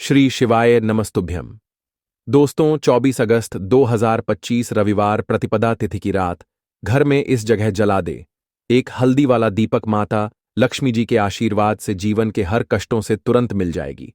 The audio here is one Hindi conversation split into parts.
श्री शिवाय नमस्तुभ्यम। दोस्तों, 24 अगस्त 2025 रविवार प्रतिपदा तिथि की रात घर में इस जगह जला दे एक हल्दी वाला दीपक। माता लक्ष्मी जी के आशीर्वाद से जीवन के हर कष्टों से तुरंत मिल जाएगी।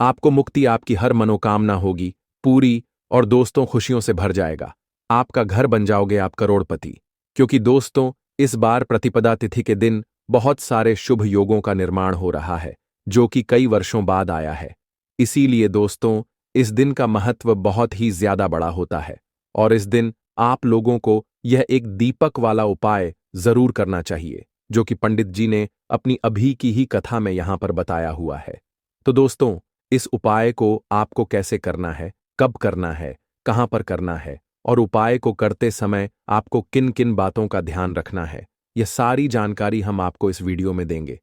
आपको मुक्ति, आपकी हर मनोकामना होगी पूरी और दोस्तों खुशियों से भर जाएगा। आपका घर बन जाओगे आप करोड़पति। क्योंकि दोस्तों, इस बार प्रतिपदा तिथि के दिन बहुत सारे शुभ योगों का निर्माण हो रहा है जो कि कई वर्षों बाद आया है। इसीलिए दोस्तों, इस दिन का महत्व बहुत ही ज्यादा बड़ा होता है और इस दिन आप लोगों को यह एक दीपक वाला उपाय जरूर करना चाहिए जो कि पंडित जी ने अपनी अभी की ही कथा में यहां पर बताया हुआ है। तो दोस्तों, इस उपाय को आपको कैसे करना है, कब करना है, कहां पर करना है और उपाय को करते समय आपको किन किन बातों का ध्यान रखना है, यह सारी जानकारी हम आपको इस वीडियो में देंगे।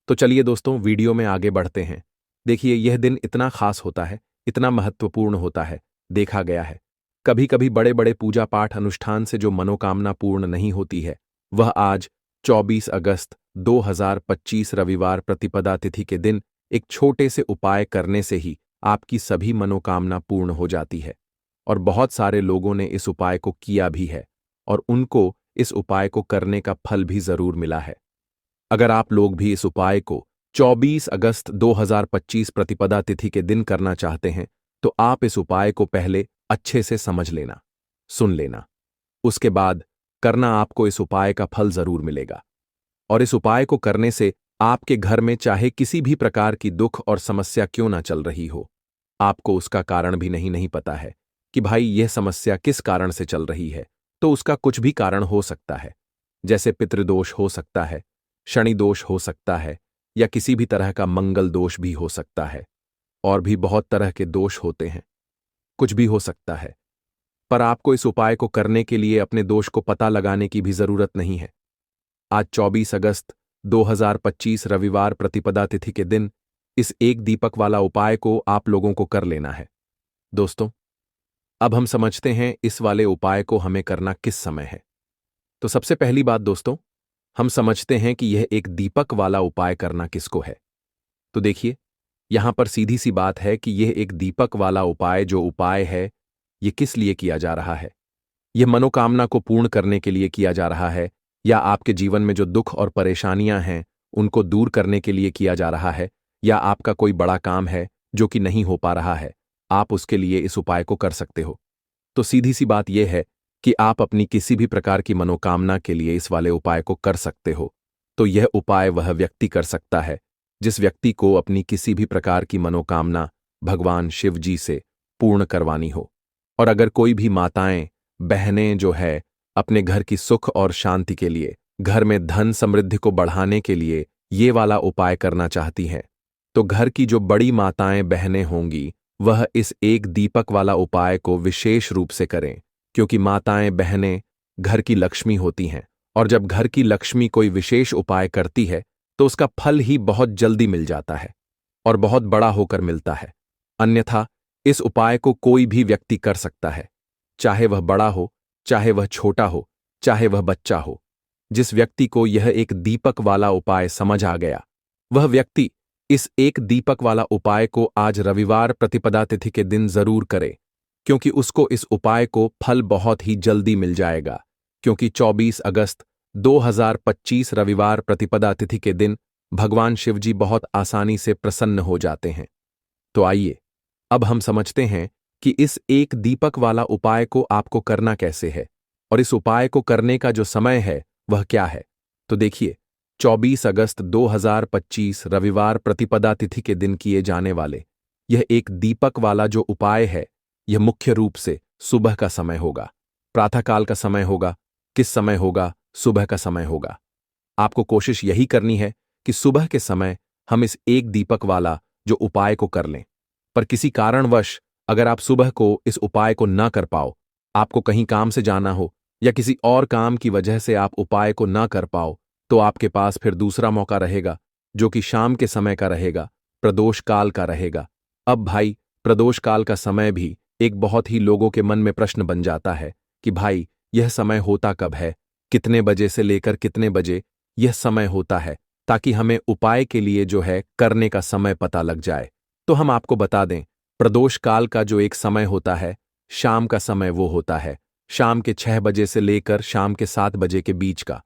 तो चलिए दोस्तों, वीडियो में आगे बढ़ते हैं। देखिए, यह दिन इतना खास होता है, इतना महत्वपूर्ण होता है। देखा गया है कभी कभी बड़े बड़े पूजा पाठ अनुष्ठान से जो मनोकामना पूर्ण नहीं होती है, वह आज 24 अगस्त 2025 रविवार प्रतिपदा तिथि के दिन एक छोटे से उपाय करने से ही आपकी सभी मनोकामना पूर्ण हो जाती है। और बहुत सारे लोगों ने इस उपाय को किया भी है और उनको इस उपाय को करने का फल भी जरूर मिला है। अगर आप लोग भी इस उपाय को 24 अगस्त 2025 प्रतिपदा तिथि के दिन करना चाहते हैं, तो आप इस उपाय को पहले अच्छे से समझ लेना, सुन लेना। उसके बाद करना, आपको इस उपाय का फल जरूर मिलेगा। और इस उपाय को करने से आपके घर में चाहे किसी भी प्रकार की दुख और समस्या क्यों ना चल रही हो, आपको उसका कारण भी नहीं पता है कि भाई यह समस्या किस कारण से चल रही है, तो उसका कुछ भी कारण हो सकता है। जैसे पितृदोष हो सकता है, शनि दोष हो सकता है, या किसी भी तरह का मंगल दोष भी हो सकता है। और भी बहुत तरह के दोष होते हैं, कुछ भी हो सकता है। पर आपको इस उपाय को करने के लिए अपने दोष को पता लगाने की भी जरूरत नहीं है। आज 24 अगस्त 2025 रविवार प्रतिपदा तिथि के दिन इस एक दीपक वाला उपाय को आप लोगों को कर लेना है। दोस्तों, अब हम समझते हैं इस वाले उपाय को हमें करना किस समय है। तो सबसे पहली बात दोस्तों, हम समझते हैं कि यह एक दीपक वाला उपाय करना किसको है। तो देखिए, यहां पर सीधी सी बात है कि यह एक दीपक वाला उपाय जो उपाय है, यह किस लिए किया जा रहा है। यह मनोकामना को पूर्ण करने के लिए किया जा रहा है, या आपके जीवन में जो दुख और परेशानियां हैं उनको दूर करने के लिए किया जा रहा है, या आपका कोई बड़ा काम है जो कि नहीं हो पा रहा है, आप उसके लिए इस उपाय को कर सकते हो। तो सीधी सी बात यह है कि आप अपनी किसी भी प्रकार की मनोकामना के लिए इस वाले उपाय को कर सकते हो। तो यह उपाय वह व्यक्ति कर सकता है जिस व्यक्ति को अपनी किसी भी प्रकार की मनोकामना भगवान शिव जी से पूर्ण करवानी हो। और अगर कोई भी माताएं, बहनें जो है अपने घर की सुख और शांति के लिए, घर में धन समृद्धि को बढ़ाने के लिए ये वाला उपाय करना चाहती हैं, तो घर की जो बड़ी माताएं बहनें होंगी वह इस एक दीपक वाला उपाय को विशेष रूप से करें। क्योंकि माताएं बहनें घर की लक्ष्मी होती हैं, और जब घर की लक्ष्मी कोई विशेष उपाय करती है तो उसका फल ही बहुत जल्दी मिल जाता है और बहुत बड़ा होकर मिलता है। अन्यथा इस उपाय को कोई भी व्यक्ति कर सकता है, चाहे वह बड़ा हो, चाहे वह छोटा हो, चाहे वह बच्चा हो। जिस व्यक्ति को यह एक दीपक वाला उपाय समझ आ गया, वह व्यक्ति इस एक दीपक वाला उपाय को आज रविवार प्रतिपदा तिथि के दिन जरूर करे, क्योंकि उसको इस उपाय को फल बहुत ही जल्दी मिल जाएगा। क्योंकि 24 अगस्त 2025 रविवार प्रतिपदा तिथि के दिन भगवान शिवजी बहुत आसानी से प्रसन्न हो जाते हैं। तो आइए अब हम समझते हैं कि इस एक दीपक वाला उपाय को आपको करना कैसे है और इस उपाय को करने का जो समय है वह क्या है। तो देखिए, 24 अगस्त 2025 रविवार प्रतिपदा तिथि के दिन किए जाने वाले यह एक दीपक वाला जो उपाय है, यह मुख्य रूप से सुबह का समय होगा, प्रातःकाल का समय होगा। किस समय होगा? सुबह का समय होगा। आपको कोशिश यही करनी है कि सुबह के समय हम इस एक दीपक वाला जो उपाय को कर लें। पर किसी कारणवश अगर आप सुबह को इस उपाय को ना कर पाओ, आपको कहीं काम से जाना हो या किसी और काम की वजह से आप उपाय को ना कर पाओ, तो आपके पास फिर दूसरा मौका रहेगा जो कि शाम के समय का रहेगा, प्रदोष काल का रहेगा। अब भाई, प्रदोष काल का समय भी एक बहुत ही लोगों के मन में प्रश्न बन जाता है कि भाई यह समय होता कब है, कितने बजे से लेकर कितने बजे यह समय होता है, ताकि हमें उपाय के लिए जो है करने का समय पता लग जाए। तो हम आपको बता दें, प्रदोष काल का जो एक समय होता है, शाम का समय वो होता है शाम के 6 बजे से लेकर शाम के 7 बजे के बीच का।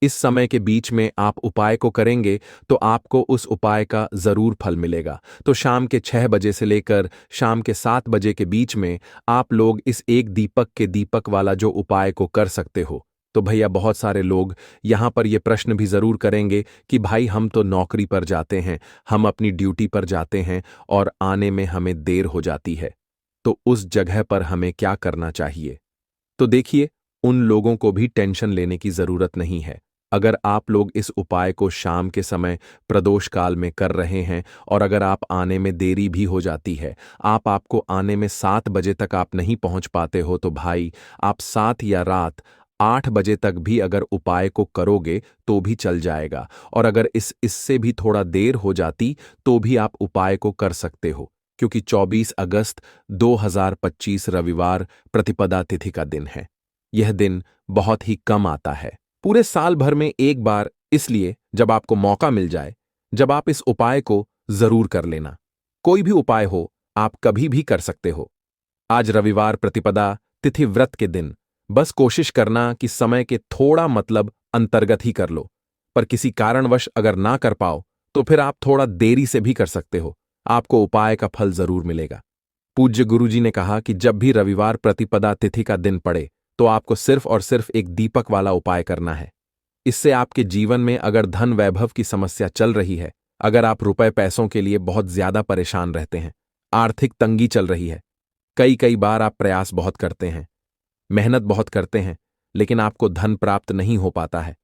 इस समय के बीच में आप उपाय को करेंगे तो आपको उस उपाय का जरूर फल मिलेगा। तो शाम के 6 बजे से लेकर शाम के 7 बजे के बीच में आप लोग इस एक दीपक के दीपक वाला जो उपाय को कर सकते हो। तो भैया बहुत सारे लोग यहाँ पर ये प्रश्न भी जरूर करेंगे कि भाई हम तो नौकरी पर जाते हैं, हम अपनी ड्यूटी पर जाते हैं और आने में हमें देर हो जाती है, तो उस जगह पर हमें क्या करना चाहिए। तो देखिए, उन लोगों को भी टेंशन लेने की जरूरत नहीं है। अगर आप लोग इस उपाय को शाम के समय प्रदोष काल में कर रहे हैं और अगर आप आने में देरी भी हो जाती है, आपको आने में 7 बजे तक आप नहीं पहुंच पाते हो, तो भाई आप 7 या रात 8 बजे तक भी अगर उपाय को करोगे तो भी चल जाएगा। और अगर इससे भी थोड़ा देर हो जाती तो भी आप उपाय को कर सकते हो, क्योंकि 24 अगस्त 2025 रविवार प्रतिपदा तिथि का दिन है। यह दिन बहुत ही कम आता है, पूरे साल भर में एक बार, इसलिए जब आपको मौका मिल जाए, जब आप इस उपाय को जरूर कर लेना। कोई भी उपाय हो, आप कभी भी कर सकते हो। आज रविवार प्रतिपदा तिथि व्रत के दिन बस कोशिश करना कि समय के थोड़ा मतलब अंतर्गत ही कर लो, पर किसी कारणवश अगर ना कर पाओ तो फिर आप थोड़ा देरी से भी कर सकते हो, आपको उपाय का फल जरूर मिलेगा। पूज्य गुरुजी ने कहा कि जब भी रविवार प्रतिपदा तिथि का दिन पड़े तो आपको सिर्फ और सिर्फ एक दीपक वाला उपाय करना है। इससे आपके जीवन में अगर धन वैभव की समस्या चल रही है, अगर आप रुपए पैसों के लिए बहुत ज्यादा परेशान रहते हैं, आर्थिक तंगी चल रही है, कई कई बार आप प्रयास बहुत करते हैं, मेहनत बहुत करते हैं, लेकिन आपको धन प्राप्त नहीं हो पाता है,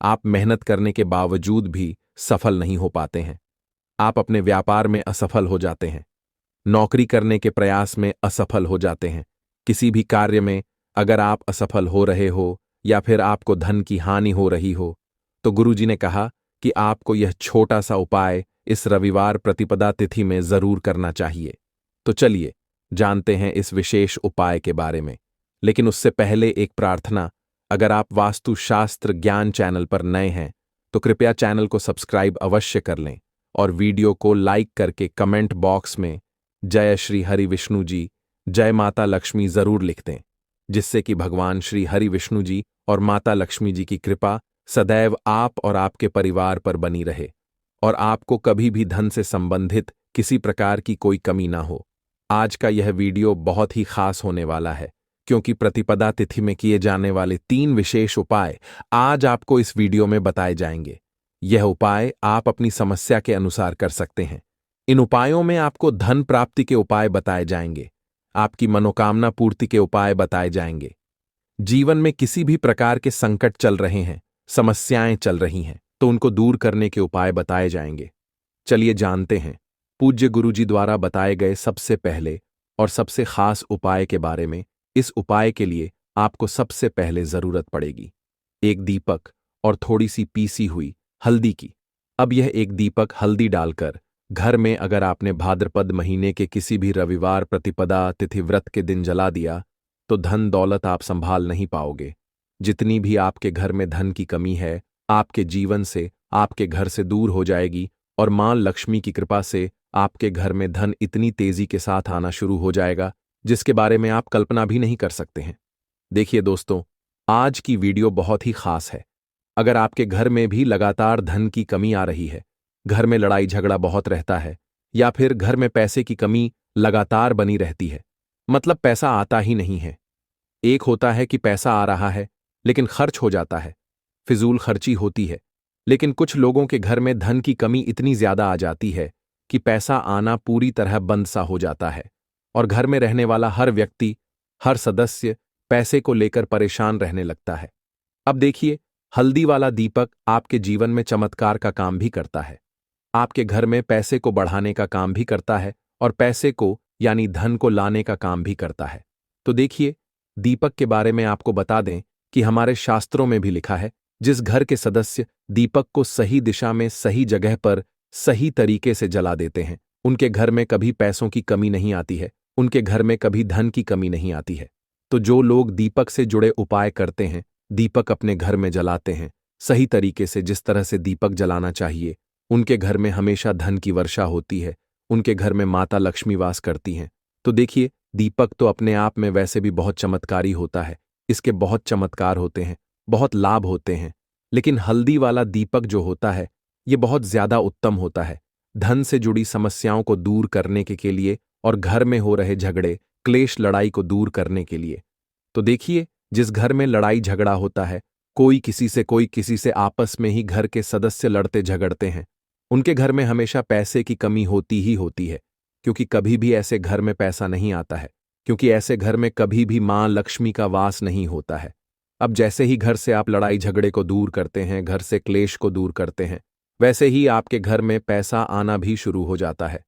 आप मेहनत करने के बावजूद भी सफल नहीं हो पाते हैं, आप अपने व्यापार में असफल हो जाते हैं, नौकरी करने के प्रयास में असफल हो जाते हैं, किसी भी कार्य में अगर आप असफल हो रहे हो या फिर आपको धन की हानि हो रही हो, तो गुरुजी ने कहा कि आपको यह छोटा सा उपाय इस रविवार प्रतिपदा तिथि में जरूर करना चाहिए। तो चलिए जानते हैं इस विशेष उपाय के बारे में, लेकिन उससे पहले एक प्रार्थना। अगर आप वास्तुशास्त्र ज्ञान चैनल पर नए हैं तो कृपया चैनल को सब्सक्राइब अवश्य कर लें और वीडियो को लाइक करके कमेंट बॉक्स में जय श्री हरि विष्णु जी, जय माता लक्ष्मी जरूर लिख दें, जिससे कि भगवान श्री हरि विष्णु जी और माता लक्ष्मी जी की कृपा सदैव आप और आपके परिवार पर बनी रहे और आपको कभी भी धन से संबंधित किसी प्रकार की कोई कमी ना हो। आज का यह वीडियो बहुत ही खास होने वाला है, क्योंकि प्रतिपदा तिथि में किए जाने वाले 3 विशेष उपाय आज आपको इस वीडियो में बताए जाएंगे। यह उपाय आप अपनी समस्या के अनुसार कर सकते हैं। इन उपायों में आपको धन प्राप्ति के उपाय बताए जाएंगे, आपकी मनोकामना पूर्ति के उपाय बताए जाएंगे। जीवन में किसी भी प्रकार के संकट चल रहे हैं, समस्याएं चल रही हैं, तो उनको दूर करने के उपाय बताए जाएंगे। चलिए जानते हैं पूज्य गुरुजी द्वारा बताए गए सबसे पहले और सबसे खास उपाय के बारे में। इस उपाय के लिए आपको सबसे पहले जरूरत पड़ेगी एक दीपक और थोड़ी सी पीसी हुई हल्दी की। अब यह एक दीपक हल्दी डालकर घर में अगर आपने भाद्रपद महीने के किसी भी रविवार प्रतिपदा तिथि व्रत के दिन जला दिया तो धन दौलत आप संभाल नहीं पाओगे। जितनी भी आपके घर में धन की कमी है, आपके जीवन से, आपके घर से दूर हो जाएगी और मां लक्ष्मी की कृपा से आपके घर में धन इतनी तेजी के साथ आना शुरू हो जाएगा जिसके बारे में आप कल्पना भी नहीं कर सकते हैं। देखिए दोस्तों, आज की वीडियो बहुत ही खास है। अगर आपके घर में भी लगातार धन की कमी आ रही है, घर में लड़ाई झगड़ा बहुत रहता है, या फिर घर में पैसे की कमी लगातार बनी रहती है, मतलब पैसा आता ही नहीं है। एक होता है कि पैसा आ रहा है लेकिन खर्च हो जाता है, फिजूल खर्ची होती है। लेकिन कुछ लोगों के घर में धन की कमी इतनी ज्यादा आ जाती है कि पैसा आना पूरी तरह बंद सा हो जाता है और घर में रहने वाला हर व्यक्ति, हर सदस्य पैसे को लेकर परेशान रहने लगता है। अब देखिए, हल्दी वाला दीपक आपके जीवन में चमत्कार का काम भी करता है, आपके घर में पैसे को बढ़ाने का काम भी करता है और पैसे को यानी धन को लाने का काम भी करता है। तो देखिए, दीपक के बारे में आपको बता दें कि हमारे शास्त्रों में भी लिखा है, जिस घर के सदस्य दीपक को सही दिशा में सही जगह पर सही तरीके से जला देते हैं, उनके घर में कभी पैसों की कमी नहीं आती है, उनके घर में कभी धन की कमी नहीं आती है। तो जो लोग दीपक से जुड़े उपाय करते हैं, दीपक अपने घर में जलाते हैं सही तरीके से, जिस तरह से दीपक जलाना चाहिए, उनके घर में हमेशा धन की वर्षा होती है, उनके घर में माता लक्ष्मी वास करती हैं। तो देखिए, दीपक तो अपने आप में वैसे भी बहुत चमत्कारी होता है, इसके बहुत चमत्कार होते हैं, बहुत लाभ होते हैं। लेकिन हल्दी वाला दीपक जो होता है, ये बहुत ज्यादा उत्तम होता है धन से जुड़ी समस्याओं को दूर करने के लिए और घर में हो रहे झगड़े, क्लेश, लड़ाई को दूर करने के लिए। तो देखिए, जिस घर में लड़ाई झगड़ा होता है, कोई किसी से आपस में ही घर के सदस्य लड़ते झगड़ते हैं, उनके घर में हमेशा पैसे की कमी होती ही होती है, क्योंकि कभी भी ऐसे घर में पैसा नहीं आता है, क्योंकि ऐसे घर में कभी भी मां लक्ष्मी का वास नहीं होता है। अब जैसे ही घर से आप लड़ाई झगड़े को दूर करते हैं, घर से क्लेश को दूर करते हैं, वैसे ही आपके घर में पैसा आना भी शुरू हो जाता है।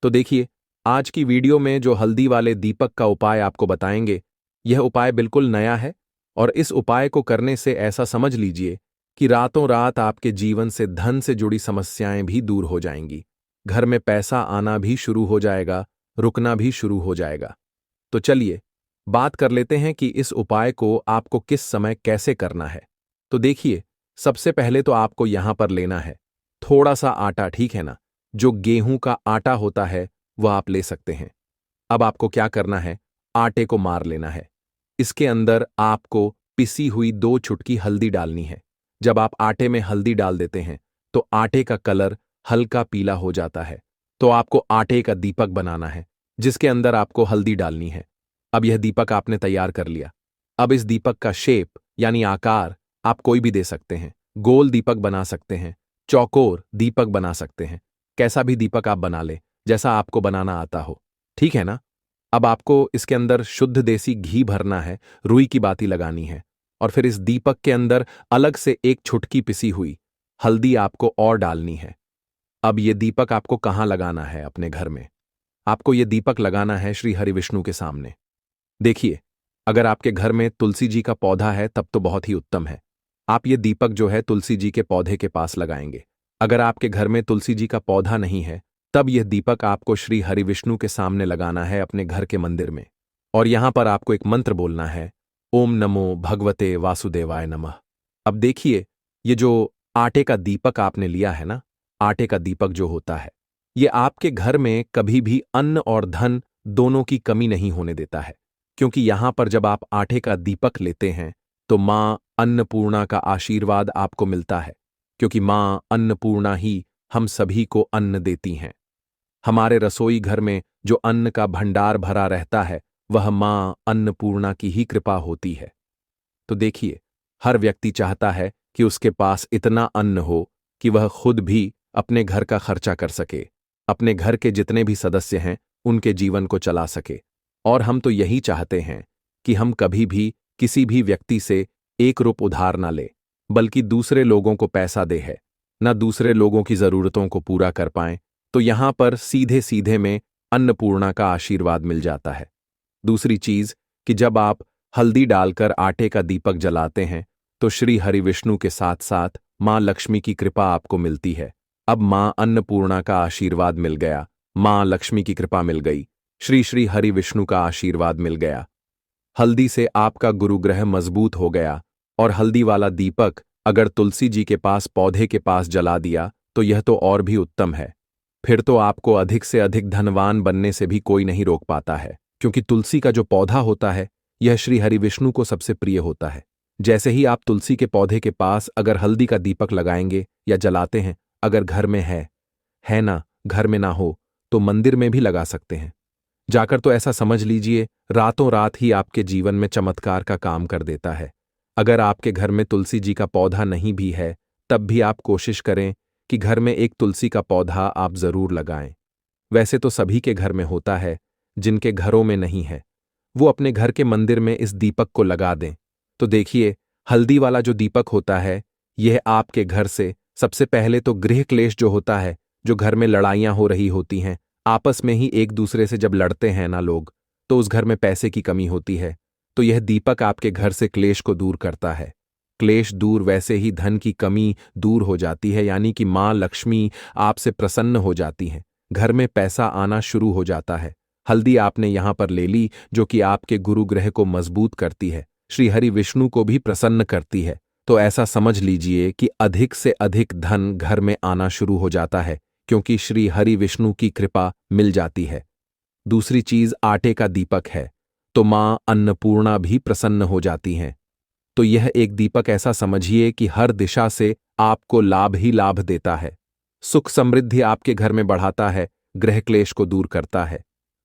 तो देखिए, आज की वीडियो में जो हल्दी वाले दीपक का उपाय आपको बताएंगे, यह उपाय बिल्कुल नया है और इस उपाय को करने से ऐसा समझ लीजिए कि रातों रात आपके जीवन से धन से जुड़ी समस्याएं भी दूर हो जाएंगी, घर में पैसा आना भी शुरू हो जाएगा, रुकना भी शुरू हो जाएगा। तो चलिए बात कर लेते हैं कि इस उपाय को आपको किस समय कैसे करना है। तो देखिए, सबसे पहले तो आपको यहां पर लेना है थोड़ा सा आटा, ठीक है ना? जो गेहूं का आटा होता है वह आप ले सकते हैं। अब आपको क्या करना है, आटे को मार लेना है। इसके अंदर आपको पिसी हुई 2 चुटकी हल्दी डालनी है। जब आप आटे में हल्दी डाल देते हैं तो आटे का कलर हल्का पीला हो जाता है। तो आपको आटे का दीपक बनाना है जिसके अंदर आपको हल्दी डालनी है। अब यह दीपक आपने तैयार कर लिया। अब इस दीपक का शेप यानी आकार आप कोई भी दे सकते हैं। गोल दीपक बना सकते हैं, चौकोर दीपक बना सकते हैं, कैसा भी दीपक आप बना ले, जैसा आपको बनाना आता हो, ठीक है ना? अब आपको इसके अंदर शुद्ध देसी घी भरना है, रुई की बाती लगानी है और फिर इस दीपक के अंदर अलग से 1 छुटकी पिसी हुई हल्दी आपको और डालनी है। अब ये दीपक आपको कहाँ लगाना है? अपने घर में। आपको ये दीपक लगाना है श्री हरिविष्णु के सामने। देखिए, अगर आपके घर में तुलसी जी का पौधा है तब तो बहुत ही उत्तम है। आप ये दीपक जो है तुलसी जी के पौधे के पास लगाएंगे। अगर आपके घर में तुलसी जी का पौधा नहीं है, तब यह दीपक आपको श्री हरिविष्णु के सामने लगाना है अपने घर के मंदिर में। और यहां पर आपको एक मंत्र बोलना है, ओम नमो भगवते वासुदेवाय नमः। अब देखिए, ये जो आटे का दीपक आपने लिया है ना, आटे का दीपक जो होता है, ये आपके घर में कभी भी अन्न और धन दोनों की कमी नहीं होने देता है। क्योंकि यहां पर जब आप आटे का दीपक लेते हैं तो मां अन्नपूर्णा का आशीर्वाद आपको मिलता है, क्योंकि मां अन्नपूर्णा ही हम सभी को अन्न देती हैं। हमारे रसोई घर में जो अन्न का भंडार भरा रहता है, वह मां अन्नपूर्णा की ही कृपा होती है। तो देखिए, हर व्यक्ति चाहता है कि उसके पास इतना अन्न हो कि वह खुद भी अपने घर का खर्चा कर सके, अपने घर के जितने भी सदस्य हैं उनके जीवन को चला सके। और हम तो यही चाहते हैं कि हम कभी भी किसी भी व्यक्ति से 1 रुपया उधार ना ले, बल्कि दूसरे लोगों को पैसा दे है, ना दूसरे लोगों की जरूरतों को पूरा कर पाएं। तो यहां पर सीधे सीधे में अन्नपूर्णा का आशीर्वाद मिल जाता है। दूसरी चीज कि जब आप हल्दी डालकर आटे का दीपक जलाते हैं तो श्री हरिविष्णु के साथ साथ मां लक्ष्मी की कृपा आपको मिलती है। अब मां अन्नपूर्णा का आशीर्वाद मिल गया, मां लक्ष्मी की कृपा मिल गई, श्री श्री हरिविष्णु का आशीर्वाद मिल गया। हल्दी से आपका गुरुग्रह मजबूत हो गया। और हल्दी वाला दीपक अगर तुलसी जी के पास पौधे के पास जला दिया तो यह तो और भी उत्तम है। फिर तो आपको अधिक से अधिक धनवान बनने से भी कोई नहीं रोक पाता है, क्योंकि तुलसी का जो पौधा होता है यह श्री हरिविष्णु को सबसे प्रिय होता है। जैसे ही आप तुलसी के पौधे के पास अगर हल्दी का दीपक लगाएंगे या जलाते हैं, अगर घर में है ना, घर में ना हो तो मंदिर में भी लगा सकते हैं जाकर, तो ऐसा समझ लीजिए रातों रात ही आपके जीवन में चमत्कार का काम कर देता है। अगर आपके घर में तुलसी जी का पौधा नहीं भी है, तब भी आप कोशिश करें कि घर में एक तुलसी का पौधा आप जरूर लगाएं। वैसे तो सभी के घर में होता है, जिनके घरों में नहीं है वो अपने घर के मंदिर में इस दीपक को लगा दें। तो देखिए, हल्दी वाला जो दीपक होता है यह आपके घर से सबसे पहले तो गृह क्लेश जो होता है, जो घर में लड़ाइयां हो रही होती हैं, आपस में ही एक दूसरे से जब लड़ते हैं ना लोग, तो उस घर में पैसे की कमी होती है। तो यह दीपक आपके घर से क्लेश को दूर करता है। क्लेश दूर, वैसे ही धन की कमी दूर हो जाती है, यानी कि मां लक्ष्मी आपसे प्रसन्न हो जाती हैं, घर में पैसा आना शुरू हो जाता है। हल्दी आपने यहां पर ले ली जो कि आपके गुरुग्रह को मजबूत करती है, श्री हरि विष्णु को भी प्रसन्न करती है। तो ऐसा समझ लीजिए कि अधिक से अधिक धन घर में आना शुरू हो जाता है, क्योंकि श्री हरि विष्णु की कृपा मिल जाती है। दूसरी चीज आटे का दीपक है, तो मां अन्नपूर्णा भी प्रसन्न हो जाती हैं। तो यह एक दीपक ऐसा समझिए कि हर दिशा से आपको लाभ ही लाभ देता है। सुख समृद्धि आपके घर में बढ़ाता है, ग्रह क्लेश को दूर करता है।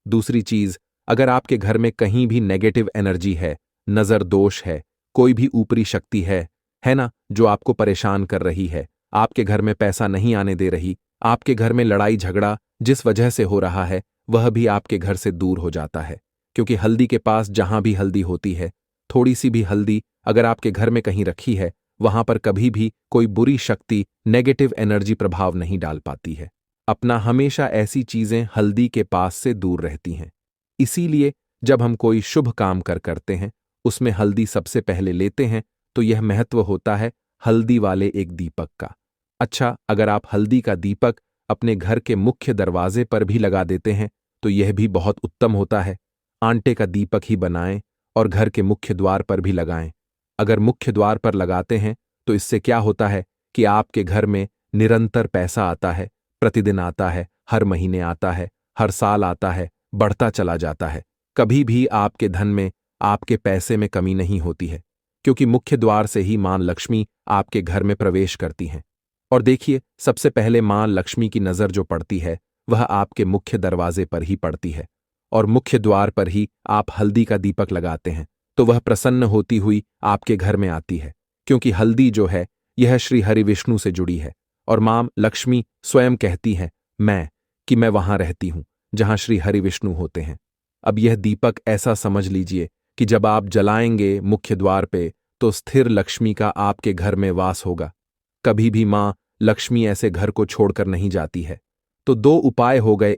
दूसरी चीज, अगर आपके घर में कहीं भी नेगेटिव एनर्जी है, नजर दोष है, कोई भी ऊपरी शक्ति है ना, जो आपको परेशान कर रही है, आपके घर में पैसा नहीं आने दे रही, आपके घर में लड़ाई झगड़ा जिस वजह से हो रहा है, वह भी आपके घर से दूर हो जाता है। क्योंकि हल्दी के पास जहां भी हल्दी होती है, थोड़ी सी भी हल्दी अगर आपके घर में कहीं रखी है, वहां पर कभी भी कोई बुरी शक्ति, नेगेटिव एनर्जी प्रभाव नहीं डाल पाती है। अपना हमेशा ऐसी चीजें हल्दी के पास से दूर रहती हैं। इसीलिए जब हम कोई शुभ काम करते हैं, उसमें हल्दी सबसे पहले लेते हैं, तो यह महत्व होता है हल्दी वाले एक दीपक का। अच्छा, अगर आप हल्दी का दीपक अपने घर के मुख्य दरवाजे पर भी लगा देते हैं, तो यह भी बहुत उत्तम होता है। आटे का दीपक ही बनाएं और घर के मुख्य द्वार पर भी लगाएं। अगर मुख्य द्वार पर लगाते हैं, तो इससे क्या होता है कि आपके घर में निरंतर पैसा आता है, प्रतिदिन आता है, हर महीने आता है, हर साल आता है, बढ़ता चला जाता है। कभी भी आपके धन में, आपके पैसे में कमी नहीं होती है, क्योंकि मुख्य द्वार से ही मां लक्ष्मी आपके घर में प्रवेश करती हैं। और देखिए, सबसे पहले मां लक्ष्मी की नजर जो पड़ती है, वह आपके मुख्य दरवाजे पर ही पड़ती है। और मुख्य द्वार पर ही आप हल्दी का दीपक लगाते हैं, तो वह प्रसन्न होती हुई आपके घर में आती है। क्योंकि हल्दी जो है, यह श्री हरि विष्णु से जुड़ी है, और मां लक्ष्मी स्वयं कहती है कि मैं वहां रहती हूं जहां श्री हरि विष्णु होते हैं। अब यह दीपक ऐसा समझ लीजिए कि जब आप जलाएंगे मुख्य द्वार पे, तो स्थिर लक्ष्मी का आपके घर में वास होगा। कभी भी मां लक्ष्मी ऐसे घर को छोड़कर नहीं जाती है। तो दो उपाय हो गए।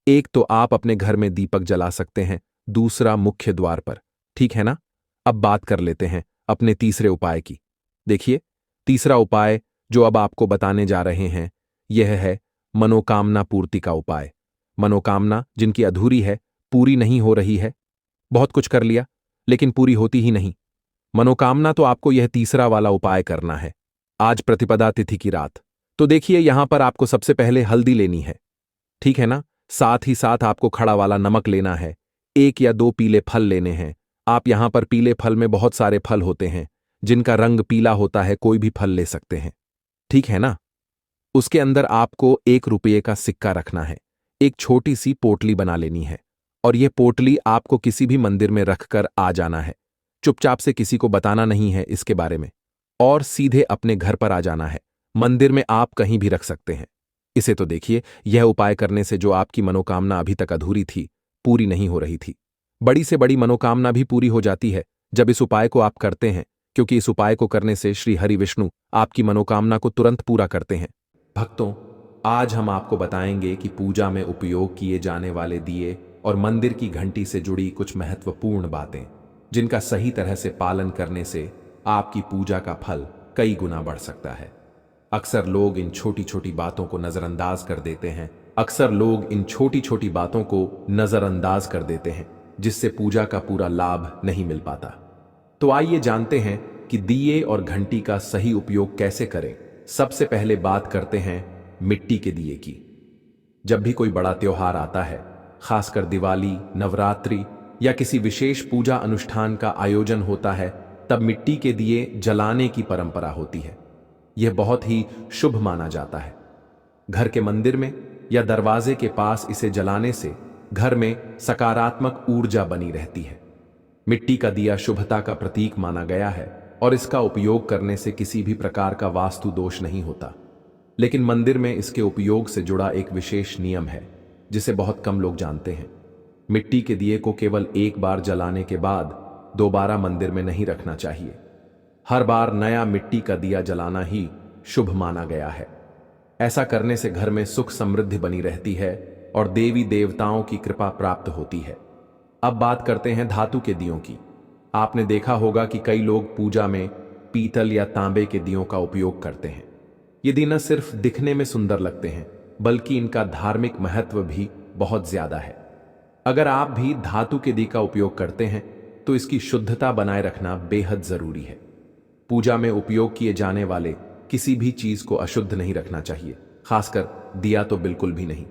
एक तो आप अपने घर में दीपक जला सकते हैं, दूसरा मुख्य द्वार पर। ठीक है ना? अब बात कर लेते हैं अपने तीसरे उपाय की। देखिए, तीसरा उपाय जो अब आपको बताने जा रहे हैं, यह है मनोकामना पूर्ति का उपाय। मनोकामना जिनकी अधूरी है, पूरी नहीं हो रही है, बहुत कुछ कर लिया लेकिन पूरी होती ही नहीं, मनोकामना, तो आपको यह तीसरा वाला उपाय करना है। आज प्रतिपदा तिथि की रात। तो देखिए, यहां पर आपको सबसे पहले हल्दी लेनी है, ठीक है ना? साथ ही साथ आपको खड़ा वाला नमक लेना है, 1 या 2 पीले फल लेने हैं। आप यहां पर पीले फल में बहुत सारे फल होते हैं, जिनका रंग पीला होता है, कोई भी फल ले सकते हैं, ठीक है ना? उसके अंदर आपको 1 रुपये का सिक्का रखना है। एक छोटी सी पोटली बना लेनी है, और यह पोटली आपको किसी भी मंदिर में रखकर आ जाना है। चुपचाप से किसी को बताना नहीं है इसके बारे में, और सीधे अपने घर पर आ जाना है। मंदिर में आप कहीं भी रख सकते हैं इसे। तो देखिए, यह उपाय करने से जो आपकी मनोकामना अभी तक अधूरी थी, पूरी नहीं हो रही थी, बड़ी से बड़ी मनोकामना भी पूरी हो जाती है जब इस उपाय को आप करते हैं। क्योंकि इस उपाय को करने से श्री हरि विष्णु आपकी मनोकामना को तुरंत पूरा करते हैं। भक्तों, आज हम आपको बताएंगे कि पूजा में उपयोग किए जाने वाले दिए और मंदिर की घंटी से जुड़ी कुछ महत्वपूर्ण बातें, जिनका सही तरह से पालन करने से आपकी पूजा का फल कई गुना बढ़ सकता है। अक्सर लोग इन छोटी छोटी बातों को नजरअंदाज कर देते हैं। जिससे पूजा का पूरा लाभ नहीं मिल पाता। तो आइए जानते हैं कि दिए और घंटी का सही उपयोग कैसे करें। सबसे पहले बात करते हैं मिट्टी के दिए की। जब भी कोई बड़ा त्योहार आता है, खासकर दिवाली, नवरात्रि या किसी विशेष पूजा अनुष्ठान का आयोजन होता है, तब मिट्टी के दिए जलाने की परंपरा होती है। यह बहुत ही शुभ माना जाता है। घर के मंदिर में या दरवाजे के पास इसे जलाने से घर में सकारात्मक ऊर्जा बनी रहती है। मिट्टी का दिया शुभता का प्रतीक माना गया है, और इसका उपयोग करने से किसी भी प्रकार का वास्तु दोष नहीं होता। लेकिन मंदिर में इसके उपयोग से जुड़ा एक विशेष नियम है, जिसे बहुत कम लोग जानते हैं। मिट्टी के दिए को केवल एक बार जलाने के बाद दोबारा मंदिर में नहीं रखना चाहिए। हर बार नया मिट्टी का दिया जलाना ही शुभ माना गया है। ऐसा करने से घर में सुख समृद्धि बनी रहती है और देवी देवताओं की कृपा प्राप्त होती है। अब बात करते हैं धातु के दियों की। आपने देखा होगा कि कई लोग पूजा में पीतल या तांबे के दियों का उपयोग करते हैं। ये दिए न सिर्फ दिखने में सुंदर लगते हैं, बल्कि इनका धार्मिक महत्व भी बहुत ज्यादा है। अगर आप भी धातु के दिए का उपयोग करते हैं, तो इसकी शुद्धता बनाए रखना बेहद जरूरी है। पूजा में उपयोग किए जाने वाले किसी भी चीज को अशुद्ध नहीं रखना चाहिए। खासकर दिया तो बिल्कुल भी नहीं।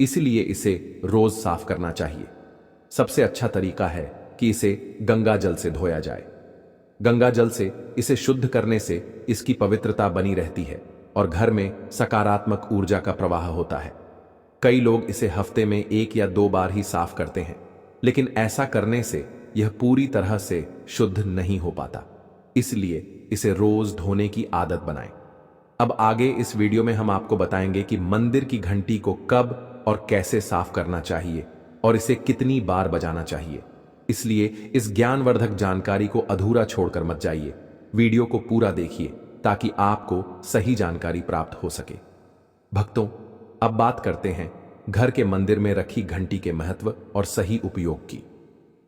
इसलिए इसे रोज साफ करना चाहिए। सबसे अच्छा तरीका है कि इसे गंगा जल से धोया जाए। गंगा जल से इसे शुद्ध करने से इसकी पवित्रता बनी रहती है और घर में सकारात्मक ऊर्जा का प्रवाह होता है। कई लोग इसे हफ्ते में 1 या 2 बार ही साफ करते हैं, लेकिन ऐसा करने से यह पूरी तरह से शुद्ध नहीं हो पाता। इसलिए इसे रोज धोने की आदत बनाएं। अब आगे इस वीडियो में हम आपको बताएंगे कि मंदिर की घंटी को कब और कैसे साफ करना चाहिए और इसे कितनी बार बजाना चाहिए। इसलिए इस ज्ञानवर्धक जानकारी को अधूरा छोड़कर मत जाइए। वीडियो को पूरा देखिए ताकि आपको सही जानकारी प्राप्त हो सके। भक्तों, अब बात करते हैं घर के मंदिर में रखी घंटी के महत्व और सही उपयोग की।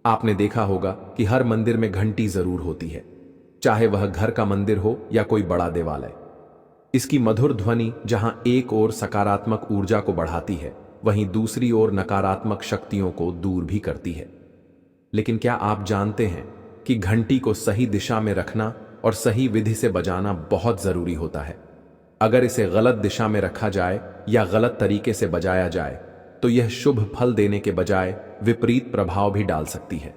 आपने देखा होगा कि हर मंदिर में घंटी जरूर होती है, चाहे वह घर का मंदिर हो या कोई बड़ा देवालय। इसकी मधुर ध्वनि जहां एक ओर सकारात्मक ऊर्जा को बढ़ाती है, वहीं दूसरी ओर नकारात्मक शक्तियों को दूर भी करती है। लेकिन क्या आप जानते हैं कि घंटी को सही दिशा में रखना और सही विधि से बजाना बहुत जरूरी होता है। अगर इसे गलत दिशा में रखा जाए या गलत तरीके से बजाया जाए तो यह शुभ फल देने के बजाय विपरीत प्रभाव भी डाल सकती है।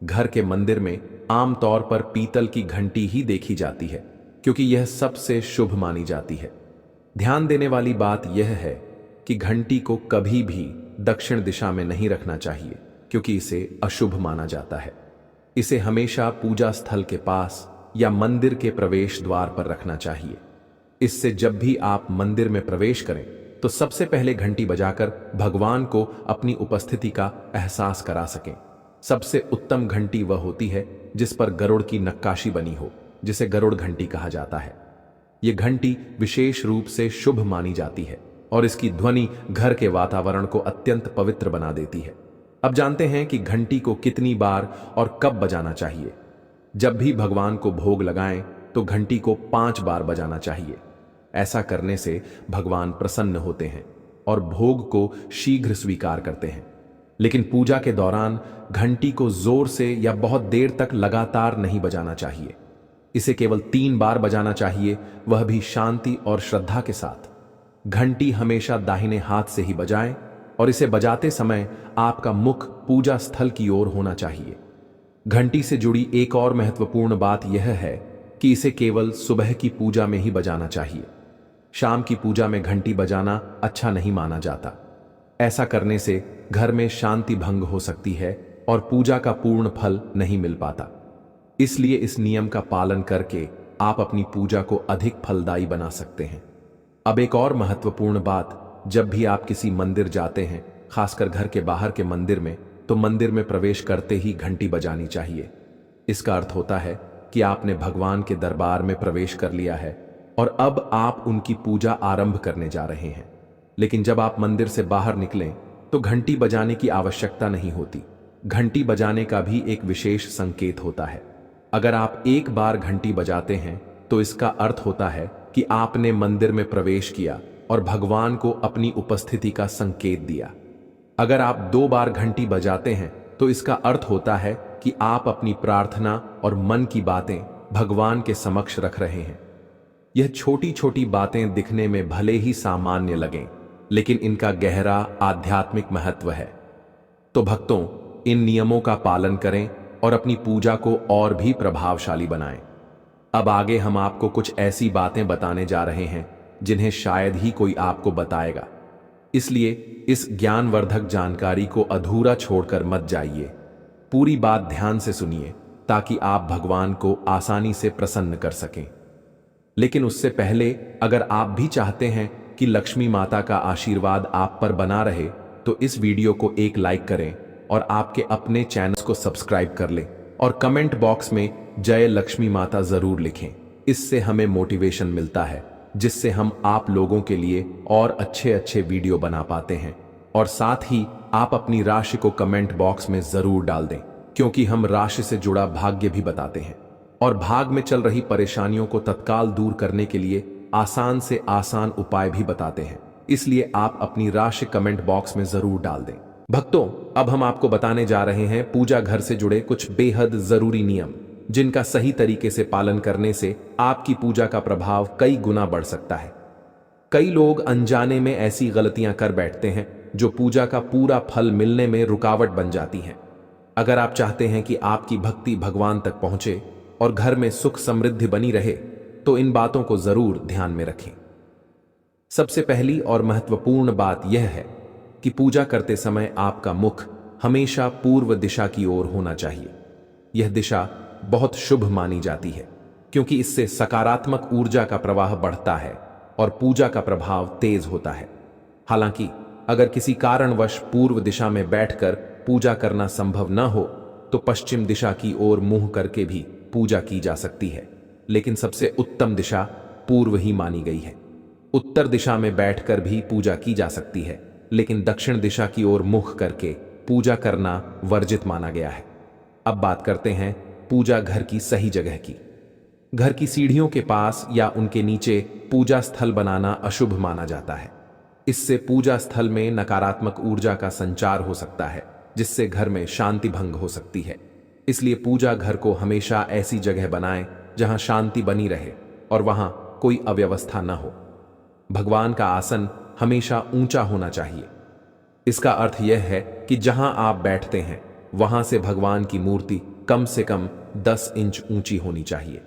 घर के मंदिर में आमतौर पर पीतल की घंटी ही देखी जाती है क्योंकि यह सबसे शुभ मानी जाती है। ध्यान देने वाली बात यह है कि घंटी को कभी भी दक्षिण दिशा में नहीं रखना चाहिए क्योंकि इसे अशुभ माना जाता है। इसे हमेशा पूजा स्थल के पास या मंदिर के प्रवेश द्वार पर रखना चाहिए। इससे जब भी आप मंदिर में प्रवेश करें तो सबसे पहले घंटी बजाकर भगवान को अपनी उपस्थिति का एहसास करा सकें। सबसे उत्तम घंटी वह होती है जिस पर गरुड़ की नक्काशी बनी हो, जिसे गरुड़ घंटी कहा जाता है। यह घंटी विशेष रूप से शुभ मानी जाती है और इसकी ध्वनि घर के वातावरण को अत्यंत पवित्र बना देती है। अब जानते हैं कि घंटी को कितनी बार और कब बजाना चाहिए। जब भी भगवान को भोग लगाएं तो घंटी को 5 बार बजाना चाहिए। ऐसा करने से भगवान प्रसन्न होते हैं और भोग को शीघ्र स्वीकार करते हैं। लेकिन पूजा के दौरान घंटी को जोर से या बहुत देर तक लगातार नहीं बजाना चाहिए। इसे केवल 3 बार बजाना चाहिए, वह भी शांति और श्रद्धा के साथ। घंटी हमेशा दाहिने हाथ से ही बजाएं और इसे बजाते समय आपका मुख पूजा स्थल की ओर होना चाहिए। घंटी से जुड़ी एक और महत्वपूर्ण बात यह है कि इसे केवल सुबह की पूजा में ही बजाना चाहिए। शाम की पूजा में घंटी बजाना अच्छा नहीं माना जाता। ऐसा करने से घर में शांति भंग हो सकती है और पूजा का पूर्ण फल नहीं मिल पाता। इसलिए इस नियम का पालन करके आप अपनी पूजा को अधिक फलदायी बना सकते हैं। अब एक और महत्वपूर्ण बात, जब भी आप किसी मंदिर जाते हैं, खासकर घर के बाहर के मंदिर में, तो मंदिर में प्रवेश करते ही घंटी बजानी चाहिए। इसका अर्थ होता है कि आपने भगवान के दरबार में प्रवेश कर लिया है और अब आप उनकी पूजा आरंभ करने जा रहे हैं। लेकिन जब आप मंदिर से बाहर निकलें तो घंटी बजाने की आवश्यकता नहीं होती। घंटी बजाने का भी एक विशेष संकेत होता है। अगर आप एक बार घंटी बजाते हैं तो इसका अर्थ होता है कि आपने मंदिर में प्रवेश किया और भगवान को अपनी उपस्थिति का संकेत दिया। अगर आप 2 बार घंटी बजाते हैं तो इसका अर्थ होता है कि आप अपनी प्रार्थना और मन की बातें भगवान के समक्ष रख रहे हैं। यह छोटी छोटी बातें दिखने में भले ही सामान्य लगें, लेकिन इनका गहरा आध्यात्मिक महत्व है। तो भक्तों, इन नियमों का पालन करें और अपनी पूजा को और भी प्रभावशाली बनाएं। अब आगे हम आपको कुछ ऐसी बातें बताने जा रहे हैं जिन्हें शायद ही कोई आपको बताएगा। इसलिए इस ज्ञानवर्धक जानकारी को अधूरा छोड़कर मत जाइए। पूरी बात ध्यान से सुनिए ताकि आप भगवान को आसानी से प्रसन्न कर सकें। लेकिन उससे पहले, अगर आप भी चाहते हैं कि लक्ष्मी माता का आशीर्वाद आप पर बना रहे, तो इस वीडियो को एक लाइक करें और आपके अपने चैनल को सब्सक्राइब कर लें और कमेंट बॉक्स में जय लक्ष्मी माता जरूर लिखें। इससे हमें मोटिवेशन मिलता है, जिससे हम आप लोगों के लिए और अच्छे अच्छे वीडियो बना पाते हैं। और साथ ही आप अपनी राशि को कमेंट बॉक्स में जरूर डाल दें, क्योंकि हम राशि से जुड़ा भाग्य भी बताते हैं और भाग में चल रही परेशानियों को तत्काल दूर करने के लिए आसान से आसान उपाय भी बताते हैं। इसलिए आप अपनी राशि कमेंट बॉक्स में जरूर डाल दें। भक्तों, अब हम आपको बताने जा रहे हैं पूजा घर से जुड़े कुछ बेहद जरूरी नियम, जिनका सही तरीके से पालन करने से आपकी पूजा का प्रभाव कई गुना बढ़ सकता है। कई लोग अनजाने में ऐसी गलतियां कर बैठते हैं जो पूजा का पूरा फल मिलने में रुकावट बन जाती हैं। अगर आप चाहते हैं कि आपकी भक्ति भगवान तक पहुंचे और घर में सुख समृद्धि बनी रहे, तो इन बातों को जरूर ध्यान में रखें। सबसे पहली और महत्वपूर्ण बात यह है कि पूजा करते समय आपका मुख हमेशा पूर्व दिशा की ओर होना चाहिए। यह दिशा बहुत शुभ मानी जाती है क्योंकि इससे सकारात्मक ऊर्जा का प्रवाह बढ़ता है और पूजा का प्रभाव तेज होता है। हालांकि अगर किसी कारणवश पूर्व दिशा में बैठकर पूजा करना संभव न हो तो पश्चिम दिशा की ओर मुंह करके भी पूजा की जा सकती है, लेकिन सबसे उत्तम दिशा पूर्व ही मानी गई है। उत्तर दिशा में बैठकर भी पूजा की जा सकती है, लेकिन दक्षिण दिशा की ओर मुख करके पूजा करना वर्जित माना गया है। अब बात करते हैं पूजा घर की सही जगह की। घर की सीढ़ियों के पास या उनके नीचे पूजा स्थल बनाना अशुभ माना जाता है। इससे पूजा स्थल में नकारात्मक ऊर्जा का संचार हो सकता है, जिससे घर में शांति भंग हो सकती है। इसलिए पूजा घर को हमेशा ऐसी जगह बनाएं जहां शांति बनी रहे और वहां कोई अव्यवस्था न हो। भगवान का आसन हमेशा ऊंचा होना चाहिए। इसका अर्थ यह है कि जहां आप बैठते हैं वहां से भगवान की मूर्ति कम से कम 10 इंच ऊंची होनी चाहिए।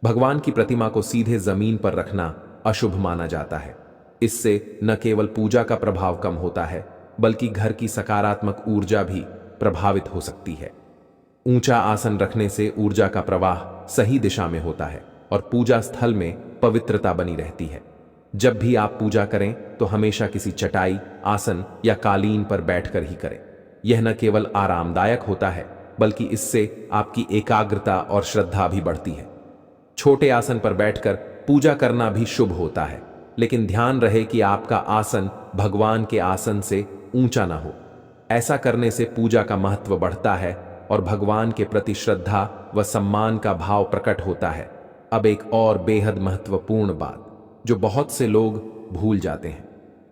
भगवान की प्रतिमा को सीधे जमीन पर रखना अशुभ माना जाता है। इससे न केवल पूजा का प्रभाव कम होता है, बल्कि घर की सकारात्मक ऊर्जा भी प्रभावित हो सकती है। ऊंचा आसन रखने से ऊर्जा का प्रवाह सही दिशा में होता है और पूजा स्थल में पवित्रता बनी रहती है। जब भी आप पूजा करें तो हमेशा किसी चटाई, आसन या कालीन पर बैठकर ही करें। यह न केवल आरामदायक होता है, बल्कि इससे आपकी एकाग्रता और श्रद्धा भी बढ़ती है। छोटे आसन पर बैठकर पूजा करना भी शुभ होता है, लेकिन ध्यान रहे कि आपका आसन भगवान के आसन से ऊंचा ना हो। ऐसा करने से पूजा का महत्व बढ़ता है और भगवान के प्रति श्रद्धा व सम्मान का भाव प्रकट होता है। अब एक और बेहद महत्वपूर्ण बात जो बहुत से लोग भूल जाते हैं,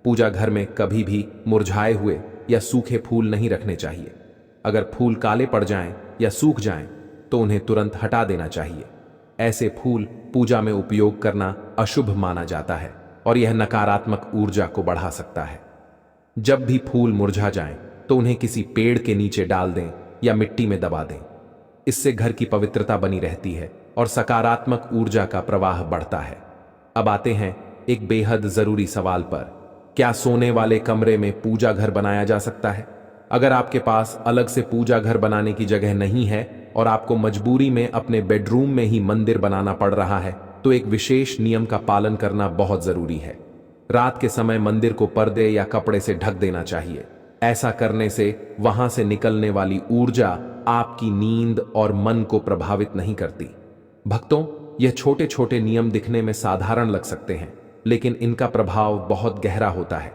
पूजा घर में कभी भी मुरझाए हुए या सूखे फूल नहीं रखने चाहिए। अगर फूल काले पड़ जाएं या सूख जाएं तो उन्हें तुरंत हटा देना चाहिए। ऐसे फूल पूजा में उपयोग करना अशुभ माना जाता है और यह नकारात्मक ऊर्जा को बढ़ा सकता है। जब भी फूल मुरझा जाएं तो उन्हें किसी पेड़ के नीचे डाल दें या मिट्टी में दबा दें। इससे घर की पवित्रता बनी रहती है और सकारात्मक ऊर्जा का प्रवाह बढ़ता है। अब आते हैं एक बेहद जरूरी सवाल पर, क्या सोने वाले कमरे में पूजा घर बनाया जा सकता है? अगर आपके पास अलग से पूजा घर बनाने की जगह नहीं है और आपको मजबूरी में अपने बेडरूम में ही मंदिर बनाना पड़ रहा है, तो एक विशेष नियम का पालन करना बहुत जरूरी है। रात के समय मंदिर को पर्दे या कपड़े से ढक देना चाहिए। ऐसा करने से वहां से निकलने वाली ऊर्जा आपकी नींद और मन को प्रभावित नहीं करती। भक्तों, यह छोटे छोटे नियम दिखने में साधारण लग सकते हैं, लेकिन इनका प्रभाव बहुत गहरा होता है।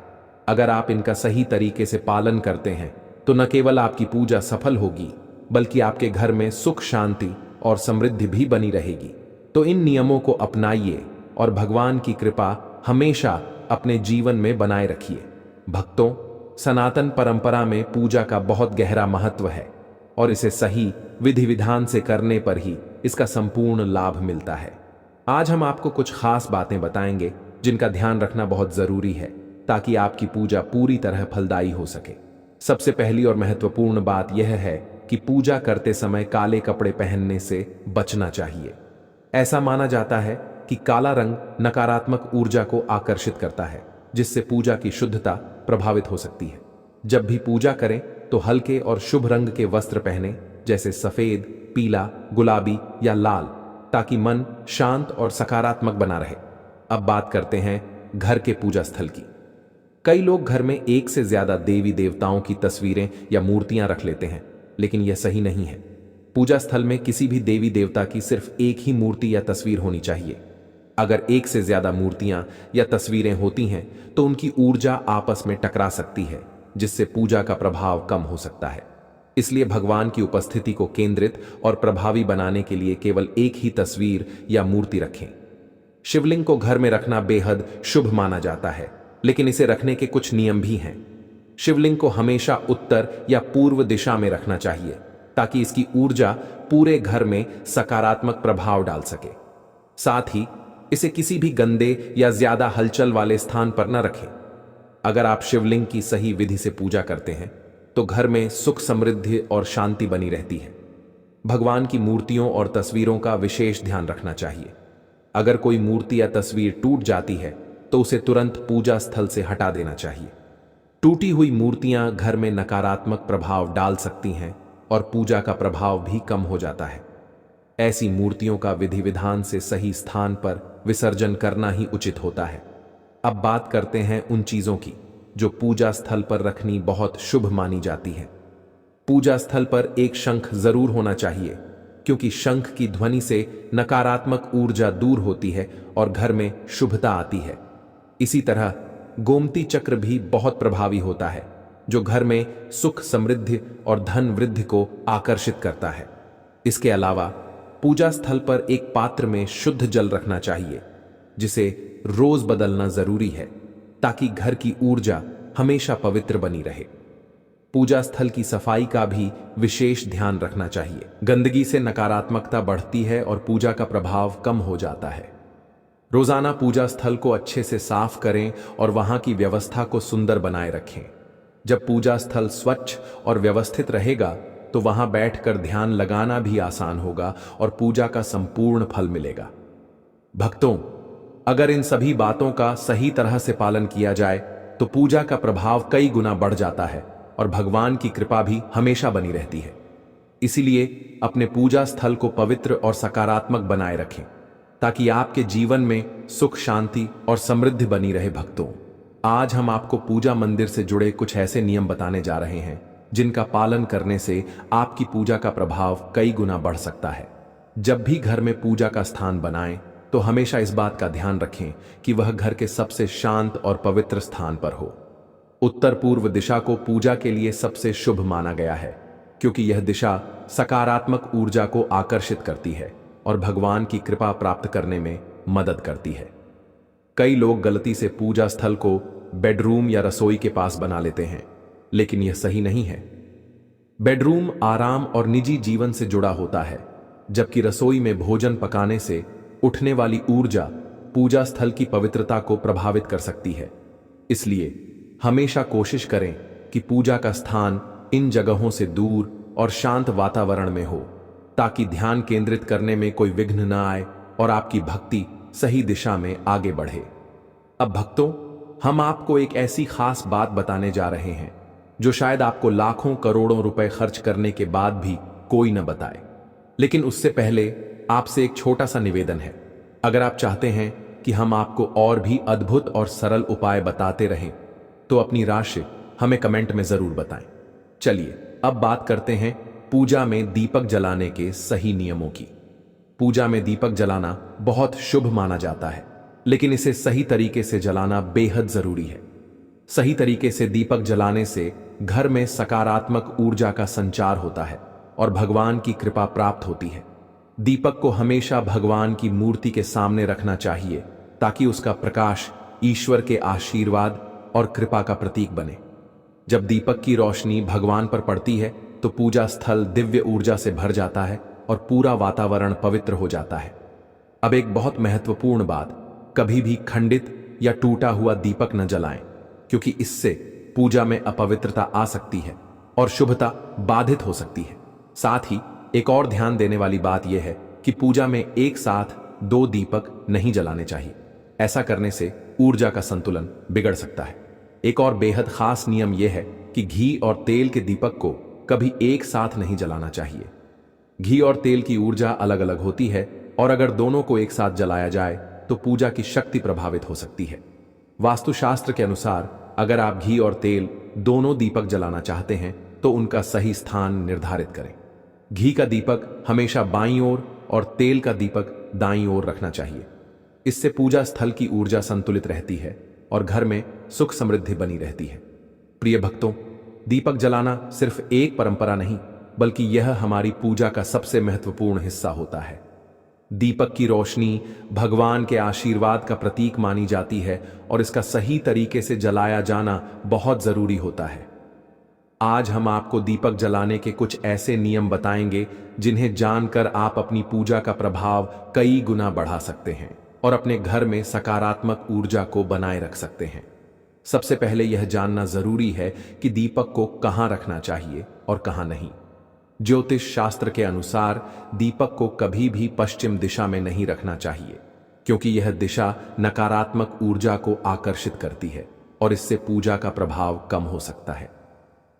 अगर आप इनका सही तरीके से पालन करते हैं तो न केवल आपकी पूजा सफल होगी, बल्कि आपके घर में सुख, शांति और समृद्धि भी बनी रहेगी। तो इन नियमों को अपनाइए और भगवान की कृपा हमेशा अपने जीवन में बनाए रखिए। भक्तों, सनातन परंपरा में पूजा का बहुत गहरा महत्व है और इसे सही विधि विधान से करने पर ही इसका संपूर्ण लाभ मिलता है। आज हम आपको कुछ खास बातें बताएंगे जिनका ध्यान रखना बहुत जरूरी है ताकि आपकी पूजा पूरी तरह फलदायी हो सके। सबसे पहली और महत्वपूर्ण बात यह है कि पूजा करते समय काले कपड़े पहनने से बचना चाहिए। ऐसा माना जाता है कि काला रंग नकारात्मक ऊर्जा को आकर्षित करता है, जिससे पूजा की शुद्धता प्रभावित हो सकती है। जब भी पूजा करें तो हल्के और शुभ रंग के वस्त्र पहने, जैसे सफेद, पीला, गुलाबी या लाल, ताकि मन शांत और सकारात्मक बना रहे। अब बात करते हैं घर के पूजा स्थल की। कई लोग घर में एक से ज्यादा देवी देवताओं की तस्वीरें या मूर्तियां रख लेते हैं, लेकिन यह सही नहीं है। पूजा स्थल में किसी भी देवी देवता की सिर्फ एक ही मूर्ति या तस्वीर होनी चाहिए। अगर एक से ज्यादा मूर्तियां या तस्वीरें होती हैं तो उनकी ऊर्जा आपस में टकरा सकती है, जिससे पूजा का प्रभाव कम हो सकता है। इसलिए भगवान की उपस्थिति को केंद्रित और प्रभावी बनाने के लिए केवल एक ही तस्वीर या मूर्ति रखें। शिवलिंग को घर में रखना बेहद शुभ माना जाता है, लेकिन इसे रखने के कुछ नियम भी हैं। शिवलिंग को हमेशा उत्तर या पूर्व दिशा में रखना चाहिए ताकि इसकी ऊर्जा पूरे घर में सकारात्मक प्रभाव डाल सके। साथ ही इसे किसी भी गंदे या ज्यादा हलचल वाले स्थान पर न रखें। अगर आप शिवलिंग की सही विधि से पूजा करते हैं तो घर में सुख समृद्धि और शांति बनी रहती है। भगवान की मूर्तियों और तस्वीरों का विशेष ध्यान रखना चाहिए। अगर कोई मूर्ति या तस्वीर टूट जाती है तो उसे तुरंत पूजा स्थल से हटा देना चाहिए। टूटी हुई मूर्तियां घर में नकारात्मक प्रभाव डाल सकती हैं और पूजा का प्रभाव भी कम हो जाता है। ऐसी मूर्तियों का विधि विधान से सही स्थान पर विसर्जन करना ही उचित होता है। अब बात करते हैं उन चीजों की जो पूजा स्थल पर रखनी बहुत शुभ मानी जाती है। पूजा स्थल पर एक शंख जरूर होना चाहिए, क्योंकि शंख की ध्वनि से नकारात्मक ऊर्जा दूर होती है और घर में शुभता आती है। इसी तरह गोमती चक्र भी बहुत प्रभावी होता है, जो घर में सुख समृद्धि और धन वृद्धि को आकर्षित करता है। इसके अलावा पूजा स्थल पर एक पात्र में शुद्ध जल रखना चाहिए, जिसे रोज बदलना जरूरी है, ताकि घर की ऊर्जा हमेशा पवित्र बनी रहे। पूजा स्थल की सफाई का भी विशेष ध्यान रखना चाहिए। गंदगी से नकारात्मकता बढ़ती है और पूजा का प्रभाव कम हो जाता है। रोजाना पूजा स्थल को अच्छे से साफ करें और वहां की व्यवस्था को सुंदर बनाए रखें। जब पूजा स्थल स्वच्छ और व्यवस्थित रहेगा तो वहां बैठकर ध्यान लगाना भी आसान होगा और पूजा का संपूर्ण फल मिलेगा। भक्तों, अगर इन सभी बातों का सही तरह से पालन किया जाए तो पूजा का प्रभाव कई गुना बढ़ जाता है और भगवान की कृपा भी हमेशा बनी रहती है। इसीलिए अपने पूजा स्थल को पवित्र और सकारात्मक बनाए रखें, ताकि आपके जीवन में सुख शांति और समृद्धि बनी रहे। भक्तों, आज हम आपको पूजा मंदिर से जुड़े कुछ ऐसे नियम बताने जा रहे हैं जिनका पालन करने से आपकी पूजा का प्रभाव कई गुना बढ़ सकता है। जब भी घर में पूजा का स्थान बनाएं तो हमेशा इस बात का ध्यान रखें कि वह घर के सबसे शांत और पवित्र स्थान पर हो। उत्तर पूर्व दिशा को पूजा के लिए सबसे शुभ माना गया है, क्योंकि यह दिशा सकारात्मक ऊर्जा को आकर्षित करती है और भगवान की कृपा प्राप्त करने में मदद करती है। कई लोग गलती से पूजा स्थल को बेडरूम या रसोई के पास बना लेते हैं, लेकिन यह सही नहीं है। बेडरूम आराम और निजी जीवन से जुड़ा होता है, जबकि रसोई में भोजन पकाने से उठने वाली ऊर्जा पूजा स्थल की पवित्रता को प्रभावित कर सकती है। इसलिए हमेशा कोशिश करें कि पूजा का स्थान इन जगहों से दूर और शांत वातावरण में हो, ताकि ध्यान केंद्रित करने में कोई विघ्न न आए और आपकी भक्ति सही दिशा में आगे बढ़े। अब भक्तों, हम आपको एक ऐसी खास बात बताने जा रहे हैं जो शायद आपको लाखों करोड़ों रुपए खर्च करने के बाद भी कोई न बताए। लेकिन उससे पहले आपसे एक छोटा सा निवेदन है। अगर आप चाहते हैं कि हम आपको और भी अद्भुत और सरल उपाय बताते रहें तो अपनी राशि हमें कमेंट में जरूर बताएं। चलिए अब बात करते हैं पूजा में दीपक जलाने के सही नियमों की। पूजा में दीपक जलाना बहुत शुभ माना जाता है, लेकिन इसे सही तरीके से जलाना बेहद जरूरी है। सही तरीके से दीपक जलाने से घर में सकारात्मक ऊर्जा का संचार होता है और भगवान की कृपा प्राप्त होती है। दीपक को हमेशा भगवान की मूर्ति के सामने रखना चाहिए, ताकि उसका प्रकाश ईश्वर के आशीर्वाद और कृपा का प्रतीक बने। जब दीपक की रोशनी भगवान पर पड़ती है तो पूजा स्थल दिव्य ऊर्जा से भर जाता है और पूरा वातावरण पवित्र हो जाता है। अब एक बहुत महत्वपूर्ण बात, कभी भी खंडित या टूटा हुआ दीपक न जलाएं, क्योंकि इससे पूजा में अपवित्रता आ सकती है और शुभता बाधित हो सकती है। साथ ही एक और ध्यान देने वाली बात यह है कि पूजा में एक साथ 2 दीपक नहीं जलाने चाहिए। ऐसा करने से ऊर्जा का संतुलन बिगड़ सकता है। एक और बेहद खास नियम यह है कि घी और तेल के दीपक को कभी एक साथ नहीं जलाना चाहिए। घी और तेल की ऊर्जा अलग अलग होती है और अगर दोनों को एक साथ जलाया जाए तो पूजा की शक्ति प्रभावित हो सकती है। वास्तुशास्त्र के अनुसार अगर आप घी और तेल दोनों दीपक जलाना चाहते हैं तो उनका सही स्थान निर्धारित करें। घी का दीपक हमेशा बाईं ओर और तेल का दीपक दाईं ओर रखना चाहिए। इससे पूजा स्थल की ऊर्जा संतुलित रहती है और घर में सुख समृद्धि बनी रहती है। प्रिय भक्तों, दीपक जलाना सिर्फ एक परंपरा नहीं, बल्कि यह हमारी पूजा का सबसे महत्वपूर्ण हिस्सा होता है। दीपक की रोशनी भगवान के आशीर्वाद का प्रतीक मानी जाती है और इसका सही तरीके से जलाया जाना बहुत जरूरी होता है। आज हम आपको दीपक जलाने के कुछ ऐसे नियम बताएंगे जिन्हें जानकर आप अपनी पूजा का प्रभाव कई गुना बढ़ा सकते हैं। और अपने घर में सकारात्मक ऊर्जा को बनाए रख सकते हैं। सबसे पहले यह जानना जरूरी है कि दीपक को कहां रखना चाहिए और कहां नहीं। ज्योतिष शास्त्र के अनुसार दीपक को कभी भी पश्चिम दिशा में नहीं रखना चाहिए, क्योंकि यह दिशा नकारात्मक ऊर्जा को आकर्षित करती है और इससे पूजा का प्रभाव कम हो सकता है।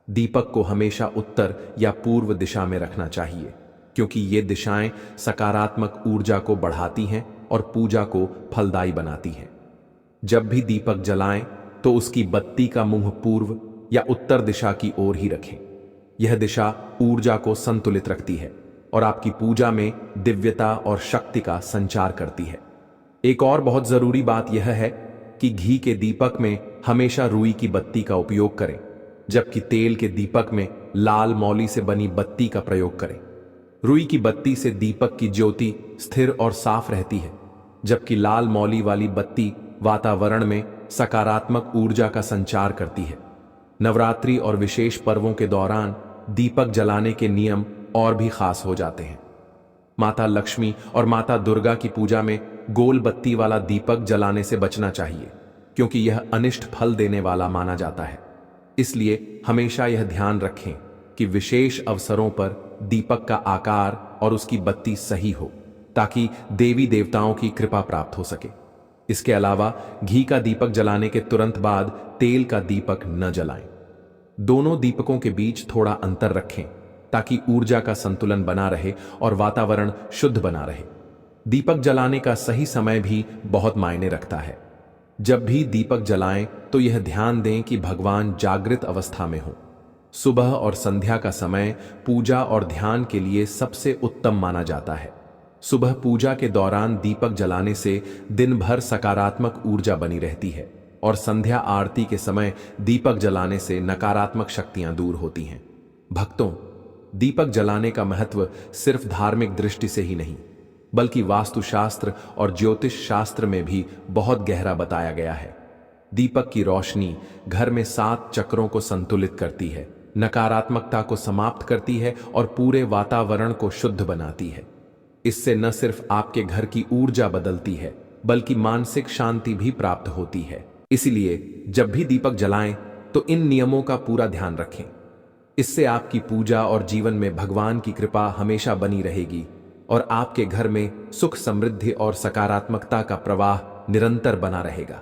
दीपक को हमेशा उत्तर या पूर्व दिशा में रखना चाहिए, क्योंकि ये दिशाएं सकारात्मक ऊर्जा को बढ़ाती हैं और पूजा को फलदायी बनाती हैं। जब भी दीपक जलाएं तो उसकी बत्ती का मुंह पूर्व या उत्तर दिशा की ओर ही रखें। यह दिशा ऊर्जा को संतुलित रखती है और आपकी पूजा में दिव्यता और शक्ति का संचार करती है। एक और बहुत जरूरी बात यह है कि घी के दीपक में हमेशा रुई की बत्ती का उपयोग करें, जबकि तेल के दीपक में लाल मौली से बनी बत्ती का प्रयोग करें। रुई की बत्ती से दीपक की ज्योति स्थिर और साफ रहती है, जबकि लाल मौली वाली बत्ती वातावरण में सकारात्मक ऊर्जा का संचार करती है। नवरात्रि और विशेष पर्वों के दौरान दीपक जलाने के नियम और भी खास हो जाते हैं। माता लक्ष्मी और माता दुर्गा की पूजा में गोल बत्ती वाला दीपक जलाने से बचना चाहिए, क्योंकि यह अनिष्ट फल देने वाला माना जाता है। इसलिए हमेशा यह ध्यान रखें कि विशेष अवसरों पर दीपक का आकार और उसकी बत्ती सही हो, ताकि देवी देवताओं की कृपा प्राप्त हो सके। इसके अलावा घी का दीपक जलाने के तुरंत बाद तेल का दीपक न जलाएं। दोनों दीपकों के बीच थोड़ा अंतर रखें, ताकि ऊर्जा का संतुलन बना रहे और वातावरण शुद्ध बना रहे। दीपक जलाने का सही समय भी बहुत मायने रखता है। जब भी दीपक जलाएं तो यह ध्यान दें कि भगवान जागृत अवस्था में हो। सुबह और संध्या का समय पूजा और ध्यान के लिए सबसे उत्तम माना जाता है। सुबह पूजा के दौरान दीपक जलाने से दिन भर सकारात्मक ऊर्जा बनी रहती है और संध्या आरती के समय दीपक जलाने से नकारात्मक शक्तियां दूर होती हैं। भक्तों, दीपक जलाने का महत्व सिर्फ धार्मिक दृष्टि से ही नहीं, बल्कि वास्तुशास्त्र और ज्योतिष शास्त्र में भी बहुत गहरा बताया गया है। दीपक की रोशनी घर में 7 चक्रों को संतुलित करती है, नकारात्मकता को समाप्त करती है और पूरे वातावरण को शुद्ध बनाती है। इससे न सिर्फ आपके घर की ऊर्जा बदलती है, बल्कि मानसिक शांति भी प्राप्त होती है। इसलिए जब भी दीपक जलाएं तो इन नियमों का पूरा ध्यान रखें। इससे आपकी पूजा और जीवन में भगवान की कृपा हमेशा बनी रहेगी और आपके घर में सुख, समृद्धि और सकारात्मकता का प्रवाह निरंतर बना रहेगा।